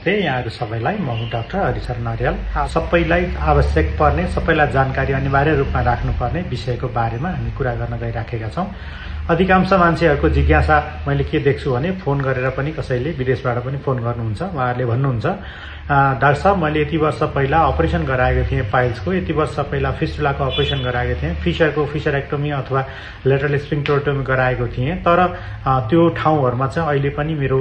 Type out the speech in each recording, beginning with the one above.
नमस्ते यहाँहरु सबैलाई। म हुँ डाक्टर हरिशरण अर्याल। सबैलाई आवश्यक पर्ने, सबैलाई जानकारी अनिवार्य रूपमा राख्नुपर्ने विषयको बारेमा हामी कुरा गर्न गइराखेका छौं। अधिकांश मान्छेहरुको जिज्ञासा मैले के देख्छु भने फोन गरेर पनि कसैले विदेशबाट पनि फोन गर्नुहुन्छ। उहाँहरुले भन्नुहुन्छ डाक्टर साहब मैले यति वर्ष पहिला अपरेसन गराएको थिएँ पाइल्सको, यति वर्ष पहिला फिस्टुलाको अपरेसन गराएको थिएँ, फिशरको फिशरेक्टोमी अथवा लेटरल स्फिन्क्टरेक्टोमी गराएको थिएँ, तर त्यो ठाउँहरुमा चाहिँ अहिले पनि मेरो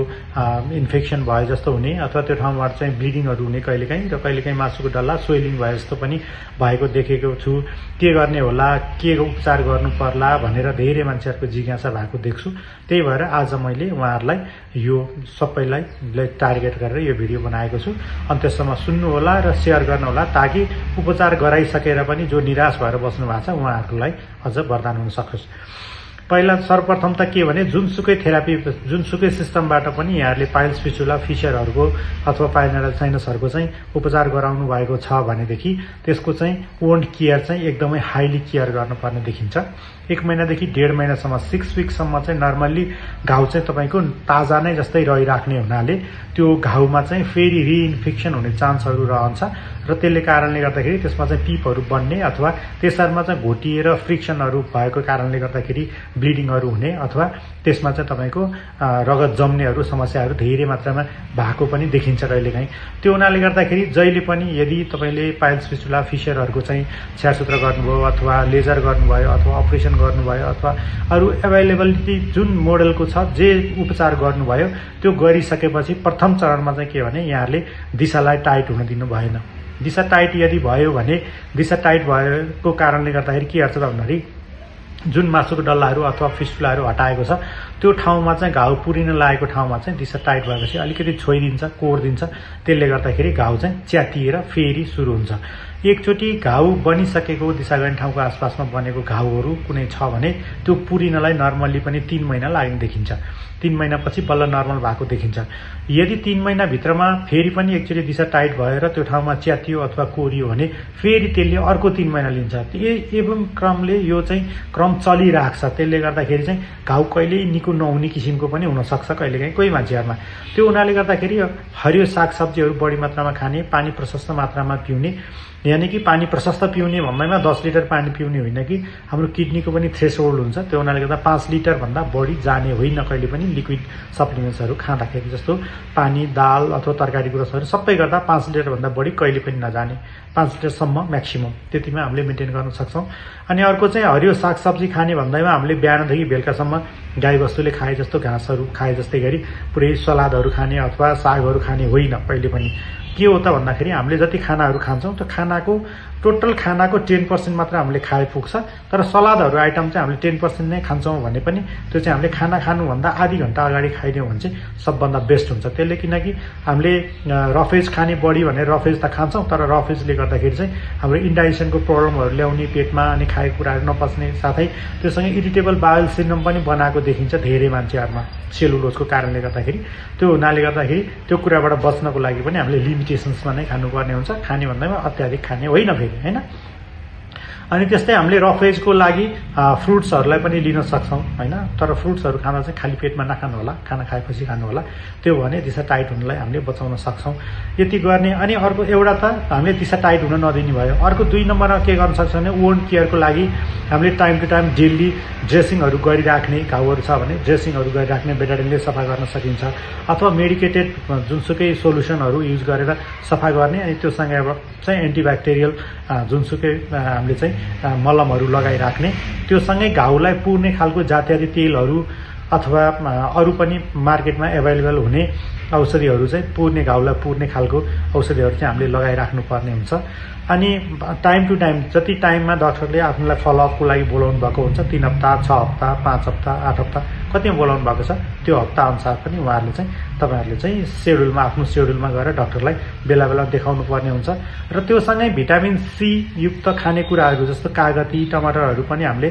इन्फेक्सन भए जस्तो हुने अथवा त्यो ठाउँबाट चाहिँ ब्लिडिङहरु हुने कहिलेकाहीँ र कहिलेकाहीँ मासुको डल्ला स्वेलिङ भए जस्तो पनि भएको देखेको छु। के गर्ने होला, के उपचार गर्नु पर्ला भनेर धेरै मान्छेहरुको जिज्ञासा भएको देख्छु। त्यही भएर आज मैले उहाँहरुलाई यो सबैलाई टार्गेट गरेर यो भिडियो बनाएको छु। अन्त्यसम्म सुन्नु होला र शेयर गर्नु होला ताकि उपचार गराइसकेर पनि जो निराश भएर बस्नु भएको छ उहाँहरुलाई अझ वरदान हुन सकोस्। पहिला सर्वप्रथम त के भने जुनसुकै थेरापी, जुनसुकै सिस्टमबाट पनि यहाँहरुले पाइल्स फिस्टुला फिशरहरुको अथवा पाइल्स साइनसहरुको चाहिँ उपचार गराउनु भएको छ भनेदेखि त्यसको चाहिँ वुन्ड केयर चाहिँ एकदमै हाइली केयर गर्नुपर्ने देखिन्छ। 1 महिनादेखि 1.5 महिनासम्म 6 वीकसम्म चाहिँ नर्मल्ली घाउ चाहिँ तपाईको ताजा नै जस्तै रहिराख्ने हुनाले त्यो घाउमा चाहिँ फेरि रिइन्फेक्सन हुने चान्सहरु रहन्छ र त्यसले कारणले गर्दाखेरि त्यसमा चाहिँ पिपहरु बन्ने अथवा त्यसमा चाहिँ घोटिएर फ्रिक्सनहरु भएको कारणले गर्दाखेरि ब्लिडिङहरु हुने अथवा त्यसमा चाहिँ तपाईको रगत जम्नेहरु समस्याहरु धेरै मात्रामा भएको पनि देखिन्छ कहिलेकाहीँ। त्यो हुनाले गर्दाखेरि जहिले पनि यदि तपाईले पाइल्स फिस्टुला फिशरहरुको चाहिँ छ्यारसूत्र गर्नुभयो अथवा लेजर गर्नुभयो अथवा अपरेसन गर्नुभयो अथवा अरु अवेलेबिलिटी जुन मोडलको छ जे उपचार गर्नुभयो त्यो गरिसकेपछि प्रथम चरणमा चाहिँ के भने यहाँहरुले दिशालाई टाइट हुन दिनु भएन। दिशा टाइट यदि भयो भने दिशा टाइट भएको कारणले गर्दाखेरि के हुन्छ त भन्दाखेरि जुन मासुको डल्लाहरु अथवा फिस्टुलाहरु हटाएको छ त्यो ठाउँमा चाहिँ घाउ पुरिन लागेको ठाउँमा चाहिँ दिशा टाइट भएपछि अलिकति छोइदिन्छ, कोर्दिन्छ। त्यसले गर्दाखेरि घाउ चाहिँ च्यातिएर फेरि सुरु हुन्छ। एकचोटी घाउ बनिसकेको दिशा गर्ने ठाउँको आसपासमा बनेको घाउहरु कुनै छ भने त्यो पुरिनलाई नर्मल्ली पनि 3 महिना लाग्ने देखिन्छ। 3 महिनापछि बल्ल नर्मल भएको देखिन्छ। यदि 3 महिना भित्रमा फेरि पनि एकचोटी दिशा टाइट भएर त्यो ठाउँमा च्यातियो अथवा कोरियो भने फेरि त्यसले अर्को 3 महिना लिन्छ। एवं क्रमले यो चाहिँ क्रम चलिराख्छ। त्यसले गर्दाखेरि चाहिँ घाउ कहिल्यै निको नहुने किसिमको पनि हुन सक्छ कहिलेकाहीँ कोही मान्छेहरुमा। त्यो हुनाले गर्दाखेरि हरियो सागसब्जीहरु बढी मात्रामा खाने, पानी प्रशस्त मात्रामा पिउने, यानी कि पानी प्रशस्त पिउने भन्दैमा 10 लिटर पानी पिउने होइन कि हाम्रो किडनीको पनि थ्रेशोल्ड हुन्छ। त्यो हुनाले गर्दा 5 लिटर भन्दा बढी जाने होइन कहिले पनि लिक्विड सप्लिमेन्ट्सहरु खाँदाखेरि। जस्तो पानी, दाल अथवा तरकारीको रसहरु सबै गर्दा 5 लिटर भन्दा बढी कहिले पनि नजाने। 5 लिटर सम्म म्याक्सिमम त्यतिमा हामीले मेन्टेन गर्न सक्छौं। अनि अर्को चाहिँ हरियो सागसब्जी खाने भन्दैमा हामीले बिहानदेखि बेलुकासम्म गाईबस्तुले खाए जस्तो घाँसहरु खाए जस्तै गरी पुरै सलादहरु खाने अथवा सागहरु खाने होइन कहिले पनि। के हो त भन्दाखेरि हामीले जति खानाहरु खान्छौं त्यो खानाको टोटल खानाको 10% मात्र हामीले खाए पुग्छ। तर सलादहरु आइटम चाहिँ हामीले 10% नै खान्छौं भने पनि त्यो चाहिँ हामीले खाना खानु भन्दा आधी घण्टा अगाडि खाइदियौ भने चाहिँ सबभन्दा बेस्ट हुन्छ। त्यसले किनकि हामीले रफेज खाने बढी भनेर रफेज त खान्छौं तर रफेजले गर्दाखेरि चाहिँ हाम्रो इन्डाइजेसनको प्रब्लमहरु ल्याउने पेटमा अनि खाएको कुराहरु नपच्ने साथै त्यससँगै इरिटेबल बाउल सिन्ड्रोम पनि बनाएको देखिन्छ धेरै मान्छेहरुमा सेलुलोजको कारणले गर्दाखेरि। त्यो हुनाले गर्दाखेरि त्यो कुराबाट बच्नको लागि पनि हामीले लिमिटेसन्समा नै खानुपर्ने हुन्छ। खाने भन्दैमा अत्याधिक खाने होइन फेरि हैन। अनि त्यस्तै हामीले रफेजको लागि फ्रुट्सहरुलाई पनि लिन सक्छौं हैन। तर फ्रुट्सहरु खाना चाहिँ खाली पेटमा नखानु होला, खाना खाएपछि खानु होला। त्यो भने दिशा टाइट हुनलाई हामीले बचाउन सक्छौं। यति गर्ने। अनि अर्को एउटा त हामीले दिशा टाइट हुन नदिनु भयो। अर्को 2 नम्बरमा के गर्न सक्छौं भने वुन्ड केयरको लागि हामीले टाइम टु टाइम डेली ड्रेसिङहरु गरिराख्ने, घाउहरु छ भने ड्रेसिङहरु गरिराख्ने, बेटाडिनले सफा गर्न सकिन्छ अथवा मेडिकेटेड जुनसुकै सोलुसनहरु युज गरेर सफा गर्ने। अनि त्यो सँगै चाहिँ एन्टिब्याक्टेरियल जुनसुकै हामीले चाहिँ मलमहरु लगाइराख्ने। त्यो सँगै घाउलाई पुर्ने खालको जात्यादी तेलहरु अथवा अरु पनि मार्केटमा अवेलेबल हुने औषधिहरु चाहिँ पुर्ने घाउलाई पुर्ने खालको औषधिहरु चाहिँ हामीले लगाइराख्नु पर्ने हुन्छ। अनि टाइम टु टाइम जति टाइममा डाक्टरले आफूलाई फलोअपको लागि बोलाउनु भएको हुन्छ 3 हप्ता, 6 हप्ता, 5 हप्ता, 8 हप्ता कतिमा बोलाउनु भएको छ त्यो हप्ता अनुसार पनि उहाँहरुले चाहिँ तपाईहरुले चाहिँ शेड्युलमा आफ्नो शेड्युलमा गएर डाक्टरलाई बेला बेला देखाउनु पर्ने हुन्छ। र त्यो सँगै भिटामिन सी युक्त खानेकुराहरु जस्तो कागती, टमाटरहरु पनि हामीले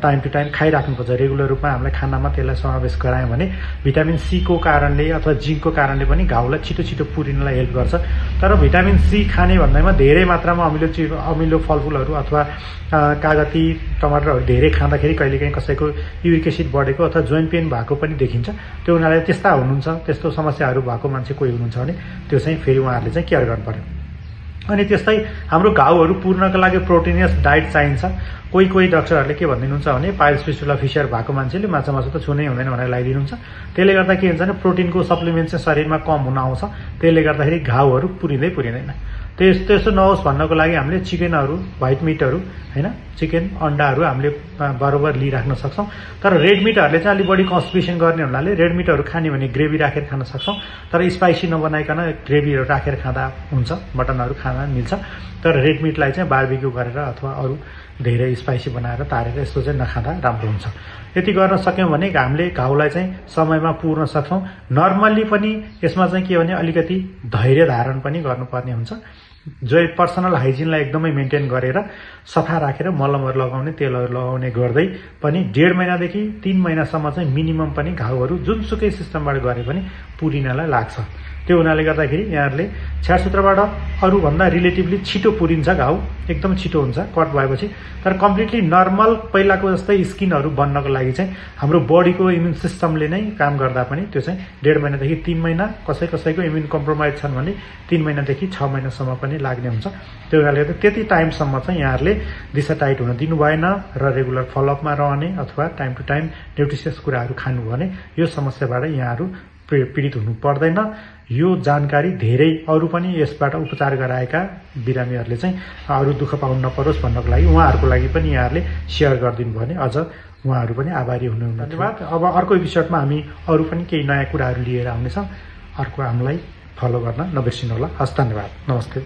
टाइम टु टाइम खाइराख्नुपर्छ। रेगुलर रूपमा हामीले खानामा त्यसलाई समावेश गरायौं भने भिटामिन सी को कारणले अथवा जिंक को कारणले पनि घाउलाई छिटो छिटो पुरिनलाई हेल्प गर्छ। तर भिटामिन सी खाने भन्दैमा धेरै मात्रामा अमिलो फलफुलहरू अथवा कागती टमाटरहरू धेरै खाँदाखेरि कहिलेकाहीँ कसैको युरिक एसिड बढेको अथवा जोइन्ट पेन भएको पनि देखिन्छ। त्यो उनीहरूलाई त्यस्ता हुनुहुन्छ, त्यस्तो समस्याहरू भएको मान्छे कोही हुनुहुन्छ भने त्यो चाहिँ फेरि उहाँहरूले चाहिँ केयर गर्नु पर्यो। अनि त्यस्तै हाम्रो घाउहरू पुर्नको लागि प्रोटिनियस डाइट चाहिन्छ। कोही डाक्टरहरूले के भनिदिनुहुन्छ भने पाइल्स फिस्टुला फिसर भएको मान्छेले माछा त छुनै हुँदैन भनेर लगाइदिनुहुन्छ। त्यसले गर्दा के हुन्छ भने प्रोटिनको सप्लिमेन्ट चाहिँ शरीरमा कम हुन आउँछ। त्यसले गर्दाखेरि घाउहरू पुरिँदैन। त्यस्तो नहोस् भन्नको लागि हामीले चिकनहरू, व्हाइट मिटहरू हैन, चिकन अन्डाहरू हामीले बराबर लिइराख्न सक्छौँ। तर रेड मिटहरूले चाहिँ अलिक बढी कन्स्टिपेसन गर्ने हुनाले रेड मिटहरू खाने भने ग्रेभी राखेर खान सक्छौँ। तर स्पाइसी नबनाइकन ग्रेभीहरू राखेर खाँदा हुन्छ, मटनहरू खाँदा मिल्छ। तर रेड मिटलाई चाहिँ बार्बिक्यू गरेर अथवा अरू धेरै स्पाइसी बनाएर तारेर यस्तो चाहिँ नखाँदा राम्रो हुन्छ। यति गर्न सक्यौँ भने हामीले घाउलाई चाहिँ समयमा पुर्न सक्छौँ। नर्मल्ली पनि यसमा चाहिँ के भने अलिकति धैर्य धारण पनि गर्नुपर्ने हुन्छ। जो पर्सनल हाइजिनलाई एकदमै मेन्टेन गरेर सफा राखेर मलमहरू लगाउने, तेलहरू लगाउने गर्दै पनि 1.5 महिनादेखि 3 महिनासम्म चाहिँ मिनिमम पनि घाउहरू जुनसुकै सिस्टमबाट गरे पनि पुरिनलाई लाग्छ। त्यो हुनाले गर्दाखेरि यहाँहरूले छ्यारसूत्रबाट अरूभन्दा रिलेटिभली छिटो पुरिन्छ घाउ, एकदम छिटो हुन्छ कट भएपछि। तर कम्प्लिटली नर्मल पहिलाको जस्तै स्किनहरू बन्नको लागि चाहिँ हाम्रो बडीको इम्युन सिस्टमले नै काम गर्दा पनि त्यो चाहिँ 1.5 महिनादेखि 3 महिना, कसैको इम्युन कम्प्रोमाइज छन् भने 3 महिनादेखि 6 महिनासम्म पनि लाग्ने हुन्छ। त्यो हुनाले गर्दा त्यति टाइमसम्म चाहिँ यहाँहरूले दिशा टाइट हुन दिनु भएन र रेगुलर फलोअपमा रहने अथवा टाइम टु टाइम न्युट्रिसियस कुराहरू खानु भने यो समस्याबाट यहाँहरू पीडित हुनु पर्दैन। यो जानकारी धेरै अरू पनि यसबाट उपचार गराएका बिरामीहरूले चाहिँ अरू दुःख पाउनु नपरोस् भन्नको लागि उहाँहरूको लागि पनि यहाँहरूले सेयर गरिदिनु भने अझ उहाँहरू पनि आभारी हुनुहुन्छ। धन्यवाद। अब अर्को एपिसोडमा हामी अरू पनि केही नयाँ कुराहरू लिएर आउनेछौँ। अर्को हामीलाई फलो गर्न नबिर्सिनु होला। हस्, धन्यवाद। नमस्ते।